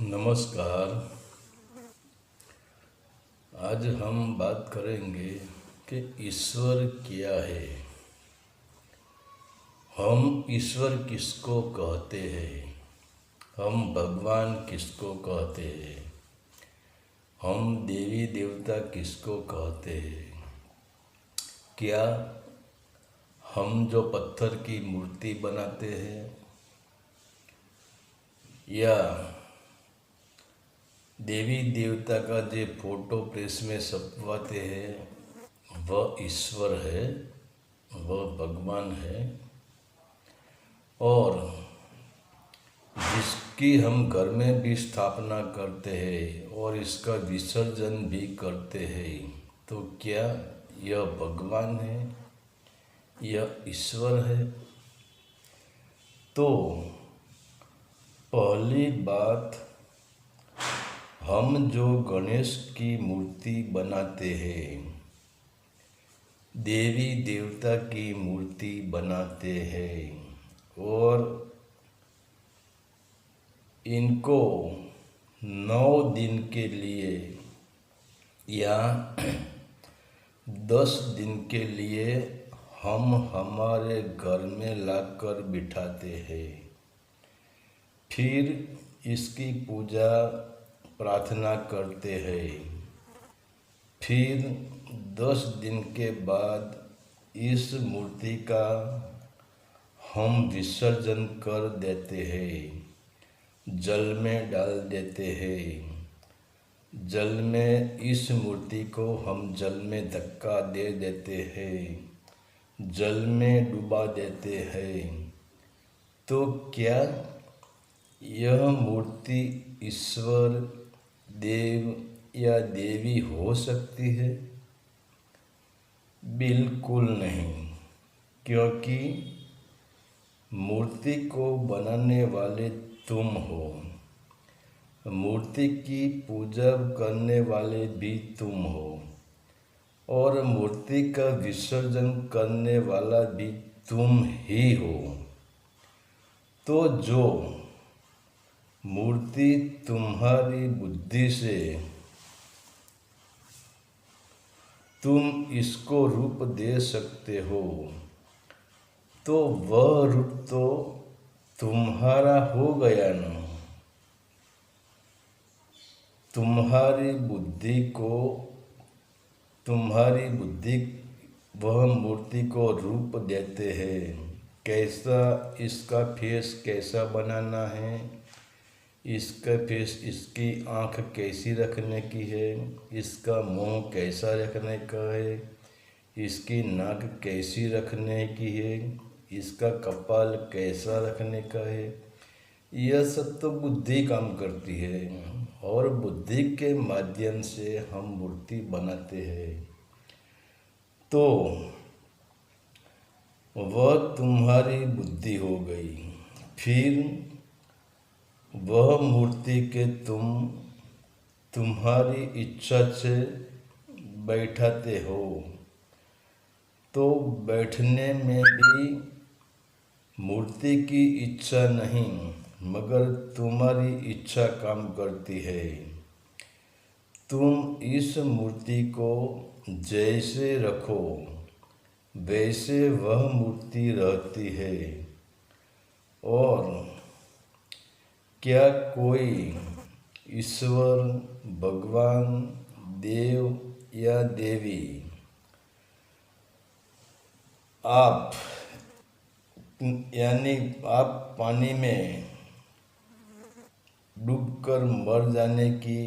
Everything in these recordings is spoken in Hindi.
नमस्कार। आज हम बात करेंगे कि ईश्वर क्या है। हम ईश्वर किसको कहते हैं, हम भगवान किसको कहते हैं, हम देवी देवता किसको कहते हैं। क्या हम जो पत्थर की मूर्ति बनाते हैं या देवी देवता का जो फोटो प्रेस में छपवाते हैं वह ईश्वर है, वह भगवान है। और जिसकी हम घर में भी स्थापना करते हैं और इसका विसर्जन भी करते हैं, तो क्या यह भगवान है, यह ईश्वर है। तो पहली बात, हम जो गणेश की मूर्ति बनाते हैं, देवी देवता की मूर्ति बनाते हैं और इनको 9 दिन के लिए या 10 दिन के लिए हम हमारे घर में लाकर बिठाते हैं। फिर इसकी पूजा प्रार्थना करते हैं। फिर 10 दिन के बाद इस मूर्ति का हम विसर्जन कर देते हैं, जल में डाल देते हैं। जल में इस मूर्ति को हम जल में धक्का दे देते हैं, जल में डुबा देते हैं। तो क्या यह मूर्ति ईश्वर, देव या देवी हो सकती है? बिल्कुल नहीं, क्योंकि मूर्ति को बनाने वाले तुम हो, मूर्ति की पूजा करने वाले भी तुम हो और मूर्ति का विसर्जन करने वाला भी तुम ही हो। तो जो मूर्ति तुम्हारी बुद्धि से तुम इसको रूप दे सकते हो, तो वह रूप तो तुम्हारा हो गया ना। तुम्हारी बुद्धि वह मूर्ति को रूप देते हैं। कैसा इसका फेस कैसा बनाना है, इसका फेस, इसकी आँख कैसी रखने की है, इसका मुंह कैसा रखने का है, इसकी नाक कैसी रखने की है, इसका कपाल कैसा रखने का है। यह सब तो बुद्धि काम करती है और बुद्धि के माध्यम से हम मूर्ति बनाते हैं। तो वह तुम्हारी बुद्धि हो गई। फिर वह मूर्ति के तुम्हारी इच्छा से बैठाते हो। तो बैठने में भी मूर्ति की इच्छा नहीं, मगर तुम्हारी इच्छा काम करती है। तुम इस मूर्ति को जैसे रखो वैसे वह मूर्ति रहती है। और क्या कोई ईश्वर, भगवान, देव या देवी आप पानी में डूबकर मर जाने की,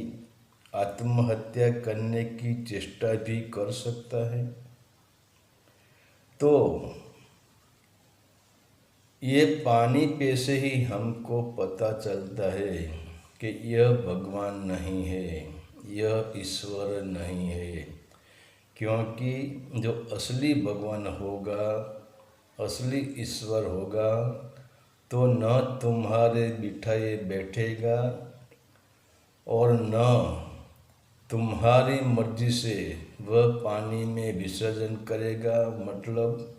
आत्महत्या करने की चेष्टा भी कर सकता है? तो ये पानी पे से ही हमको पता चलता है कि यह भगवान नहीं है, यह ईश्वर नहीं है। क्योंकि जो असली भगवान होगा, असली ईश्वर होगा, तो न तुम्हारे बिठाए बैठेगा और न तुम्हारी मर्जी से वह पानी में विसर्जन करेगा, मतलब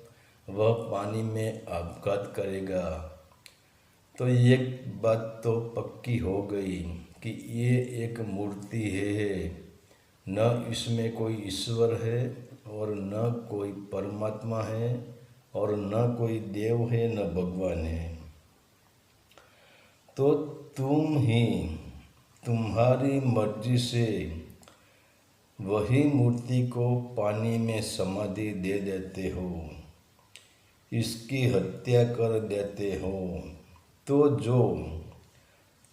वह पानी में अपघात करेगा। तो एक बात तो पक्की हो गई कि ये एक मूर्ति है, न इसमें कोई ईश्वर है और न कोई परमात्मा है और न कोई देव है न भगवान है। तो तुम ही तुम्हारी मर्जी से वही मूर्ति को पानी में समाधि दे देते हो, इसकी हत्या कर देते हो। तो जो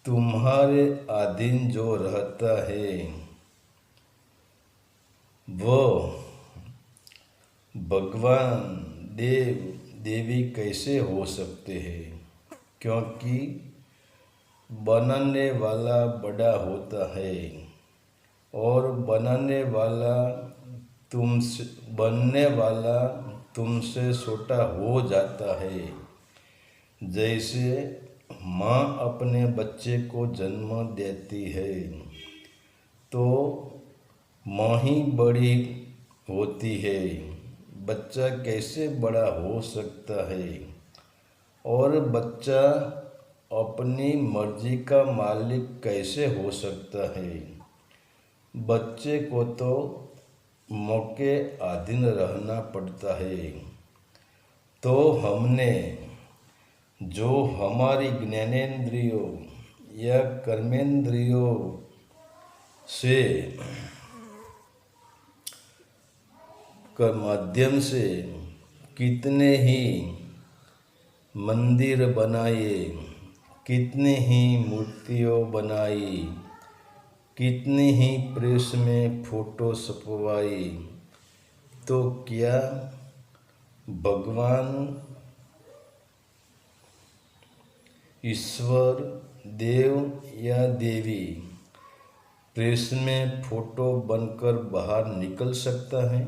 तुम्हारे अधीन जो रहता है वो भगवान देव देवी कैसे हो सकते हैं? क्योंकि बनाने वाला बड़ा होता है और बनने वाला तुमसे छोटा हो जाता है। जैसे माँ अपने बच्चे को जन्म देती है तो माँ ही बड़ी होती है, बच्चा कैसे बड़ा हो सकता है? और बच्चा अपनी मर्जी का मालिक कैसे हो सकता है? बच्चे को तो मौके अधीन रहना पड़ता है। तो हमने जो हमारी ज्ञानेंद्रियों या कर्मेंद्रियों से के माध्यम से कितने ही मंदिर बनाए, कितनी ही मूर्तियों बनाई, कितनी ही प्रेस में फोटो छपवाई, तो क्या भगवान ईश्वर देव या देवी प्रेस में फोटो बनकर बाहर निकल सकता है?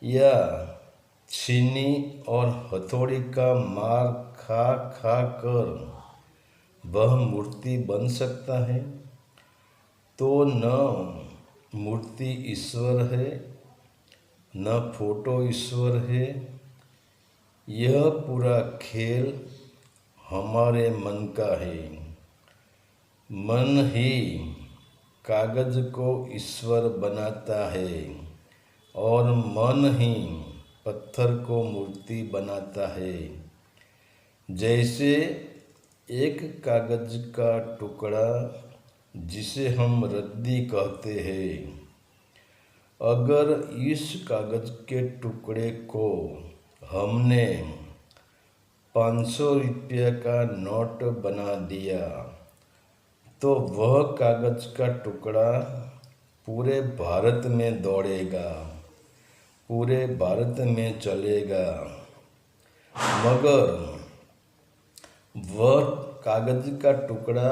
या छीनी और हथौड़ी का मार खा खा कर वह मूर्ति बन सकता है? तो न मूर्ति ईश्वर है न फोटो ईश्वर है। यह पूरा खेल हमारे मन का है। मन ही कागज को ईश्वर बनाता है और मन ही पत्थर को मूर्ति बनाता है। जैसे एक कागज का टुकड़ा जिसे हम रद्दी कहते हैं, अगर इस कागज के टुकड़े को हमने 500 रुपये का नोट बना दिया तो वह कागज का टुकड़ा पूरे भारत में दौड़ेगा, पूरे भारत में चलेगा। मगर वह कागज का टुकड़ा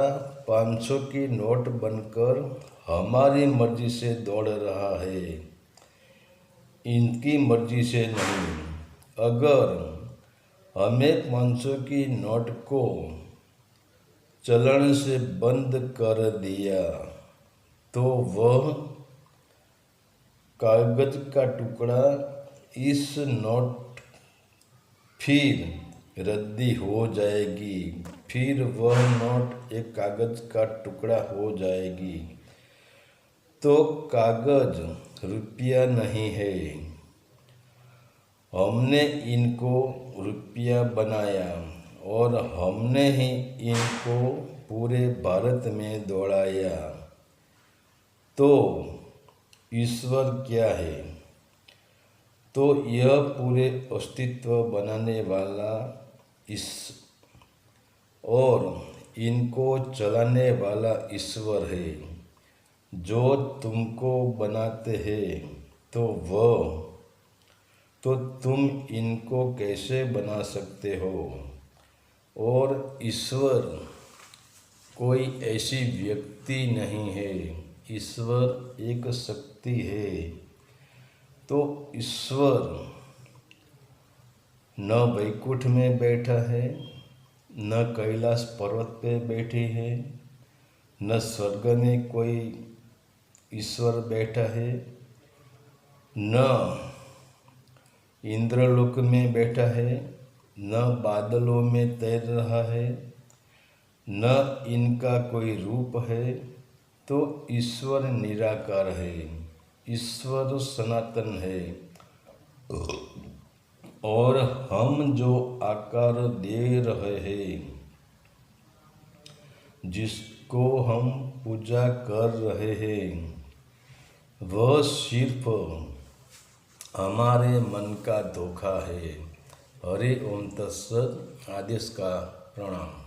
500 की नोट बनकर हमारी मर्जी से दौड़ रहा है, इनकी मर्जी से नहीं। अगर हमें 500 की नोट को चलन से बंद कर दिया तो वह कागज का टुकड़ा इस नोट फिर रद्दी हो जाएगी, फिर वह नोट एक कागज का टुकड़ा हो जाएगी। तो कागज रुपया नहीं है, हमने इनको रुपया बनाया और हमने ही इनको पूरे भारत में दौड़ाया। तो ईश्वर क्या है? तो यह पूरे अस्तित्व बनाने वाला इस और इनको चलाने वाला ईश्वर है। जो तुमको बनाते हैं तो तुम इनको कैसे बना सकते हो? और ईश्वर कोई ऐसी व्यक्ति नहीं है, ईश्वर एक शक्ति है। तो ईश्वर न वैकुंठ में बैठा है, न कैलाश पर्वत पे बैठी है, न स्वर्ग में कोई ईश्वर बैठा है, न इंद्रलोक में बैठा है, न बादलों में तैर रहा है, न इनका कोई रूप है, तो ईश्वर निराकार है, ईश्वर सनातन है। और हम जो आकार दे रहे हैं, जिसको हम पूजा कर रहे हैं, वह सिर्फ हमारे मन का धोखा है। हरि ओम तत्सत। आदेश का प्रणाम।